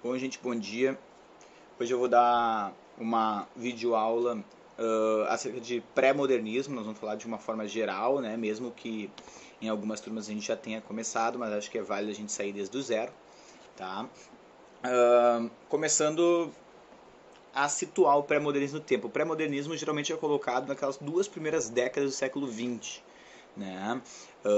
Bom, gente, bom dia. Hoje eu vou dar uma videoaula acerca de pré-modernismo. Nós vamos falar de uma forma geral, né? Mesmo que em algumas turmas a gente já tenha começado, mas acho que é válido a gente sair desde o zero, tá? Começando a situar o pré-modernismo no tempo. O pré-modernismo geralmente é colocado naquelas duas primeiras décadas do século XX, né?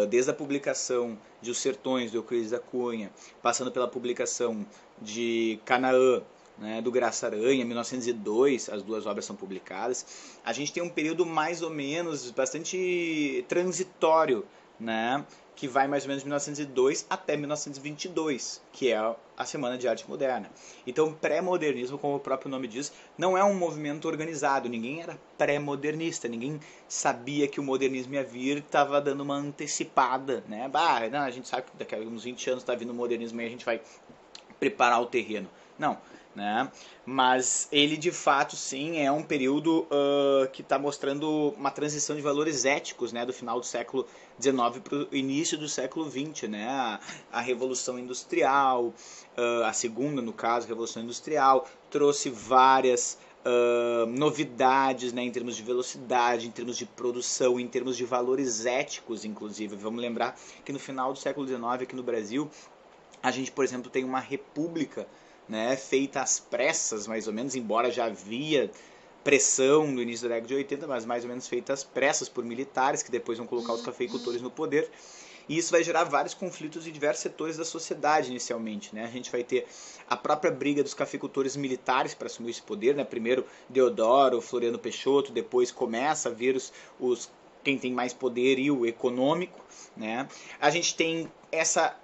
Desde a publicação de Os Sertões, do Euclides da Cunha, passando pela publicação de Canaã, né, do Graça Aranha, 1902, as duas obras são publicadas. A gente tem um período mais ou menos bastante transitório, né, que vai mais ou menos de 1902 até 1922, que é a Semana de Arte Moderna. Então, pré-modernismo, como o próprio nome diz, não é um movimento organizado. Ninguém era pré-modernista, ninguém sabia que o modernismo ia vir, estava dando uma antecipada, né? Não, a gente sabe que daqui a uns 20 anos está vindo o modernismo e a gente vai preparar o terreno. Não, né? Mas ele de fato sim é um período que está mostrando uma transição de valores éticos, né, do final do século XIX para o início do século XX, né? A Revolução Industrial, a segunda no caso, a Revolução Industrial, trouxe várias novidades, né, em termos de velocidade, em termos de produção, em termos de valores éticos, inclusive. Vamos lembrar que no final do século XIX aqui no Brasil a gente, por exemplo, tem uma república, né, feita às pressas, mais ou menos, embora já havia pressão no início da década de 80, mas mais ou menos feita às pressas por militares, que depois vão colocar os cafeicultores no poder. E isso vai gerar vários conflitos em diversos setores da sociedade inicialmente, né? A gente vai ter a própria briga dos cafeicultores militares para assumir esse poder, né? Primeiro Deodoro, Floriano Peixoto, depois começa a vir quem tem mais poder e o econômico, né? A gente tem essa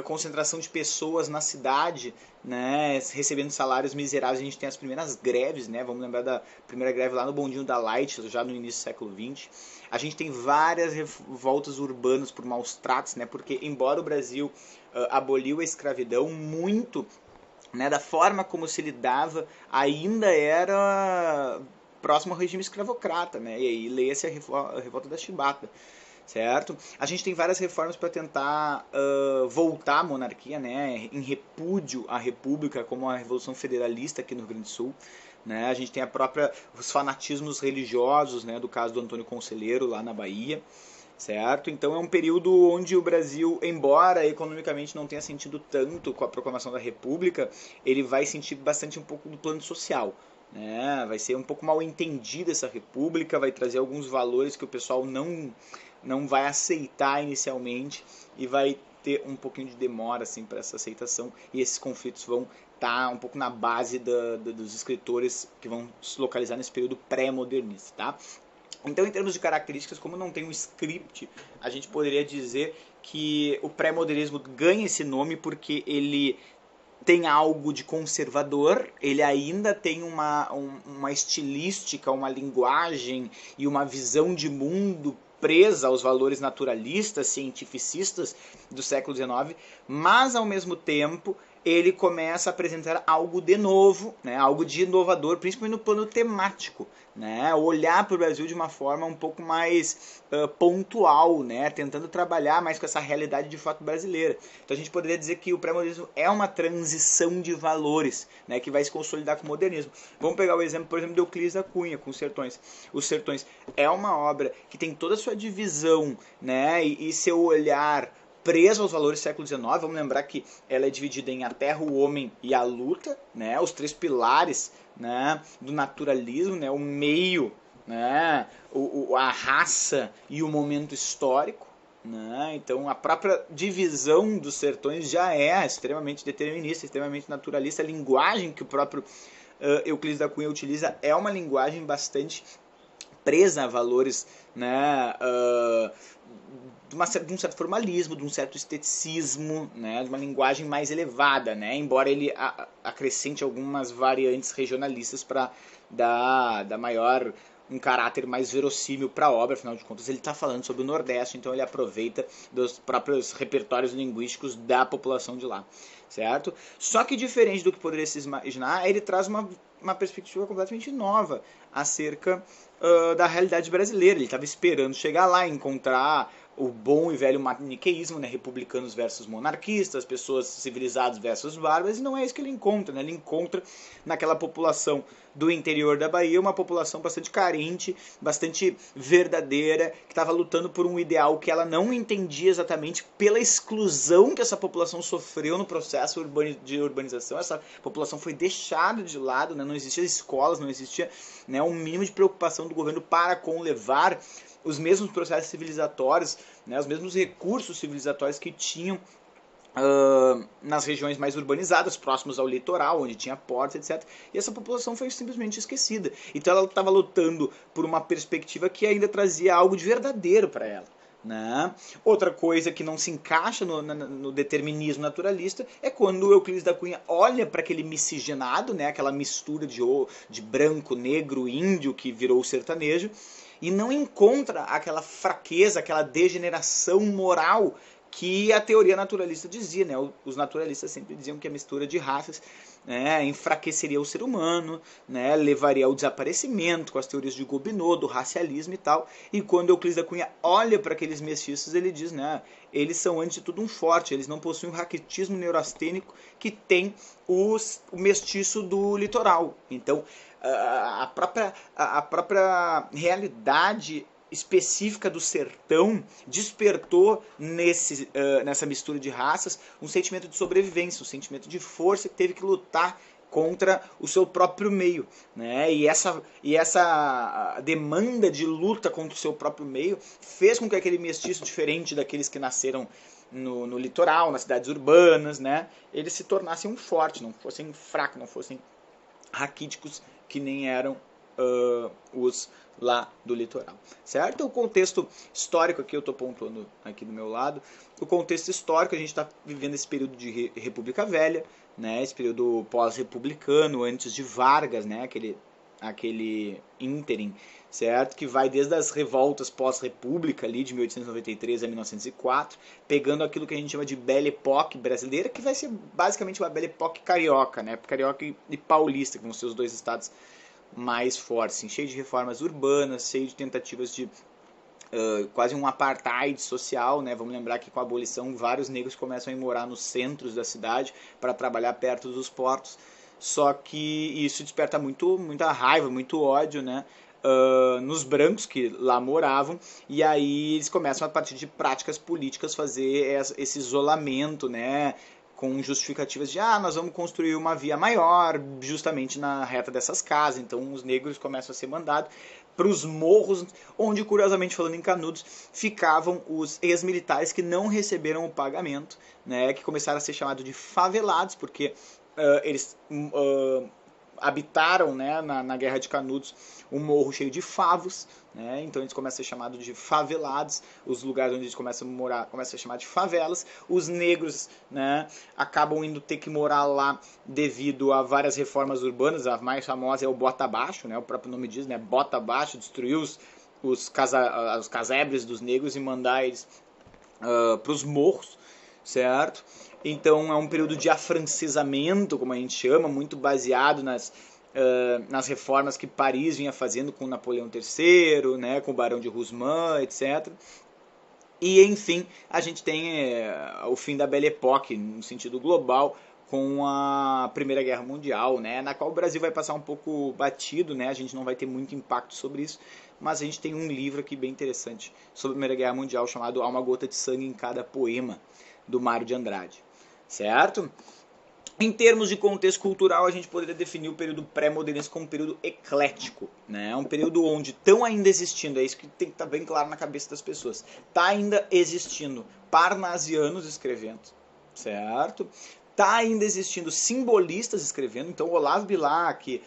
concentração de pessoas na cidade, né, recebendo salários miseráveis. A gente tem as primeiras greves, né? Vamos lembrar da primeira greve lá no Bondinho da Light, já no início do século XX. A gente tem várias revoltas urbanas por maus tratos, né? Porque embora o Brasil aboliu a escravidão, muito, né, da forma como se lidava ainda era próximo ao regime escravocrata, né? E aí leia-se a revolta da Chibata, certo? A gente tem várias reformas para tentar voltar à monarquia, né, em repúdio à república, como a Revolução Federalista aqui no Rio Grande do Sul, né? A gente tem os fanatismos religiosos, né, do caso do Antônio Conselheiro lá na Bahia, certo? Então é um período onde o Brasil, embora economicamente não tenha sentido tanto com a proclamação da República, ele vai sentir bastante um pouco do plano social, né? Vai ser um pouco mal entendida essa República, vai trazer alguns valores que o pessoal não vai aceitar inicialmente e vai ter um pouquinho de demora assim para essa aceitação, e esses conflitos vão estar um pouco na base dos escritores que vão se localizar nesse período pré-modernista, tá? Então, em termos de características, como não tem um script, a gente poderia dizer que o pré-modernismo ganha esse nome porque ele tem algo de conservador, ele ainda tem uma estilística, uma linguagem e uma visão de mundo presa aos valores naturalistas, cientificistas do século XIX, mas ao mesmo tempo ele começa a apresentar algo de novo, né, algo de inovador, principalmente no plano temático, né, olhar para o Brasil de uma forma um pouco mais pontual, né, tentando trabalhar mais com essa realidade de fato brasileira. Então a gente poderia dizer que o pré-modernismo é uma transição de valores, né, que vai se consolidar com o modernismo. Vamos pegar o exemplo, por exemplo, de Euclides da Cunha, com Os Sertões. Os Sertões é uma obra que tem toda a sua divisão, né, e seu olhar preso aos valores do século XIX. Vamos lembrar que ela é dividida em A Terra, o Homem e a Luta, né, os três pilares, né, do naturalismo, né, o meio, né, a raça e o momento histórico, né? Então a própria divisão dos sertões já é extremamente determinista, extremamente naturalista. A linguagem que o próprio Euclides da Cunha utiliza é uma linguagem bastante presa a valores, né, de um certo formalismo, de um certo esteticismo, né, de uma linguagem mais elevada, né, embora ele acrescente algumas variantes regionalistas para dar maior um caráter mais verossímil para a obra. Afinal de contas ele está falando sobre o Nordeste, então ele aproveita dos próprios repertórios linguísticos da população de lá, certo? Só que diferente do que poderia se imaginar, ele traz uma perspectiva completamente nova acerca da realidade brasileira. Ele estava esperando chegar lá e encontrar o bom e velho maniqueísmo, né, republicanos versus monarquistas, pessoas civilizadas versus bárbaras, e não é isso que ele encontra, né? Ele encontra naquela população do interior da Bahia uma população bastante carente, bastante verdadeira, que estava lutando por um ideal que ela não entendia exatamente pela exclusão que essa população sofreu no processo de urbanização. Essa população foi deixada de lado, né? Não existia escolas, não existia, né, um mínimo de preocupação do governo para com levar os mesmos processos civilizatórios, né, os mesmos recursos civilizatórios que tinham nas regiões mais urbanizadas, próximos ao litoral, onde tinha portos, etc. E essa população foi simplesmente esquecida. Então ela estava lutando por uma perspectiva que ainda trazia algo de verdadeiro para ela. Né? Outra coisa que não se encaixa no determinismo naturalista é quando o Euclides da Cunha olha para aquele miscigenado, né, aquela mistura de branco, negro, índio que virou o sertanejo, e não encontra aquela fraqueza, aquela degeneração moral que a teoria naturalista dizia, né? Os naturalistas sempre diziam que a mistura de raças, né, enfraqueceria o ser humano, né, levaria ao desaparecimento, com as teorias de Gobineau, do racialismo e tal. E quando Euclides da Cunha olha para aqueles mestiços, ele diz, né, eles são antes de tudo um forte, eles não possuem o raquitismo neurastênico que tem o mestiço do litoral. Então, a própria realidade específica do sertão despertou nessa mistura de raças um sentimento de sobrevivência, um sentimento de força que teve que lutar contra o seu próprio meio, né? E essa demanda de luta contra o seu próprio meio fez com que aquele mestiço diferente daqueles que nasceram no litoral, nas cidades urbanas, né, eles se tornassem um forte, não fossem fracos, não fossem raquíticos que nem eram os lá do litoral, certo? O contexto histórico aqui eu estou pontuando aqui do meu lado, o contexto histórico, a gente está vivendo esse período de República Velha, né, esse período pós-republicano, antes de Vargas, né, aquele ínterim, certo? Que vai desde as revoltas pós-república ali de 1893 a 1904, pegando aquilo que a gente chama de Belle Époque brasileira, que vai ser basicamente uma Belle Époque carioca, né? Carioca e paulista, que vão ser os dois estados mais fortes, assim, cheio de reformas urbanas, cheio de tentativas de quase um apartheid social, né? Vamos lembrar que com a abolição vários negros começam a ir morar nos centros da cidade para trabalhar perto dos portos, só que isso desperta muita raiva, muito ódio, né? Nos brancos que lá moravam, e aí eles começam a partir de práticas políticas fazer esse isolamento, né, com justificativas de nós vamos construir uma via maior justamente na reta dessas casas, então os negros começam a ser mandados para os morros, onde, curiosamente falando em Canudos, ficavam os ex-militares que não receberam o pagamento, né, que começaram a ser chamados de favelados, porque eles habitaram, né, na Guerra de Canudos um morro cheio de favos, né, então eles começam a ser chamados de favelados, os lugares onde eles começam a morar começam a ser chamados de favelas, os negros, né, acabam indo ter que morar lá devido a várias reformas urbanas, a mais famosa é o Bota Abaixo, né, o próprio nome diz, né, Bota Abaixo, destruir os casebres dos negros e mandar eles para os morros, certo? Então é um período de afrancesamento, como a gente chama, muito baseado nas reformas que Paris vinha fazendo com Napoleão III, né, com o Barão de Rousseau, etc. E, enfim, a gente tem o fim da Belle Époque, no sentido global, com a Primeira Guerra Mundial, né, na qual o Brasil vai passar um pouco batido, né, a gente não vai ter muito impacto sobre isso, mas a gente tem um livro aqui bem interessante sobre a Primeira Guerra Mundial, chamado Há uma Gota de Sangue em Cada Poema, do Mário de Andrade, certo? Em termos de contexto cultural, a gente poderia definir o período pré-modernista como um período eclético, né? Um período onde estão ainda existindo, é isso que tem que estar bem claro na cabeça das pessoas, está ainda existindo parnasianos escrevendo, certo? Está ainda existindo simbolistas escrevendo, então Olavo Bilac,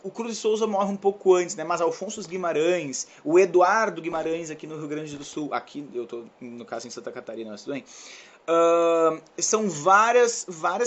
o Cruz de Souza morre um pouco antes, né? Mas Alfonso Guimarães, o Eduardo Guimarães aqui no Rio Grande do Sul, aqui eu estou no caso em Santa Catarina, mas tudo bem, são várias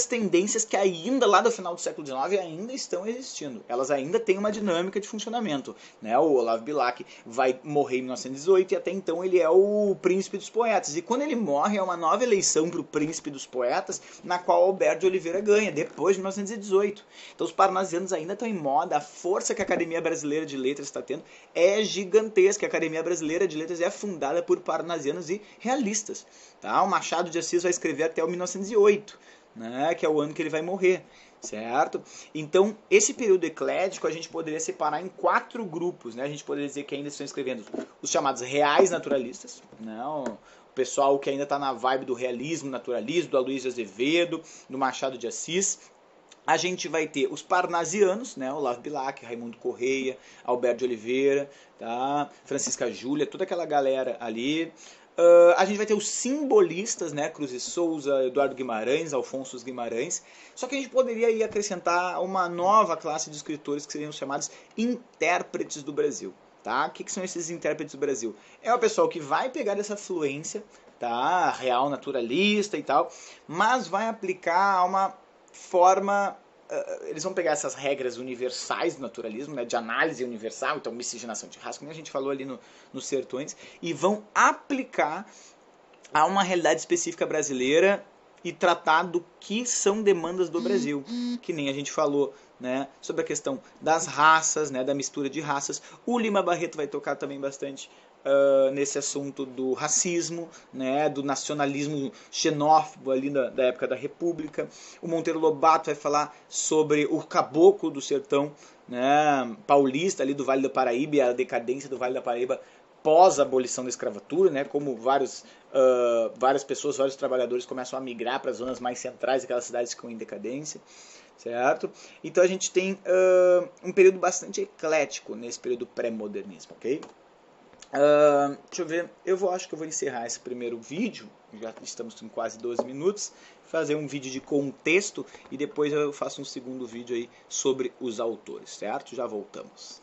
tendências que ainda lá do final do século XIX ainda estão existindo. Elas ainda têm uma dinâmica de funcionamento, né? O Olavo Bilac vai morrer em 1918 e até então ele é o príncipe dos poetas. E quando ele morre é uma nova eleição para o príncipe dos poetas, na qual Alberto de Oliveira ganha, depois de 1918. Então os parnasianos ainda estão em moda, a força que a Academia Brasileira de Letras está tendo é gigantesca. A Academia Brasileira de Letras é fundada por parnasianos e realistas. Tá? O Machado de Assis vai escrever até o 1908, né? Que é o ano que ele vai morrer, certo? Então, esse período eclético a gente poderia separar em 4 grupos, né? A gente poderia dizer que ainda estão escrevendo os chamados reais naturalistas, né? O pessoal que ainda está na vibe do realismo, naturalismo, do Aloysio Azevedo, do Machado de Assis. A gente vai ter os parnasianos, né? Olavo Bilac, Raimundo Correia, Alberto de Oliveira, tá? Francisca Júlia, toda aquela galera ali. A gente vai ter os simbolistas, né? Cruz e Souza, Eduardo Guimarães, Alfonso Guimarães. Só que a gente poderia aí acrescentar uma nova classe de escritores que seriam os chamados intérpretes do Brasil. Tá? O que são esses intérpretes do Brasil? É o pessoal que vai pegar essa fluência, tá? Real naturalista e tal, mas vai aplicar uma forma... eles vão pegar essas regras universais do naturalismo, né, de análise universal, então miscigenação de raça, como a gente falou ali nos Sertões, e vão aplicar a uma realidade específica brasileira e tratar do que são demandas do Brasil, que nem a gente falou, né, sobre a questão das raças, né, da mistura de raças. O Lima Barreto vai tocar também bastante nesse assunto do racismo, né, do nacionalismo xenófobo ali da época da República. O Monteiro Lobato vai falar sobre o caboclo do sertão, né, paulista ali do Vale do Paraíba e a decadência do Vale do Paraíba pós a abolição da escravatura, né, como várias pessoas, vários trabalhadores começam a migrar para as zonas mais centrais, aquelas cidades que ficam em decadência, certo? Então a gente tem um período bastante eclético nesse período pré-modernismo, ok? Deixa eu ver, acho que eu vou encerrar esse primeiro vídeo, já estamos em quase 12 minutos, fazer um vídeo de contexto e depois eu faço um segundo vídeo aí sobre os autores, certo? Já voltamos.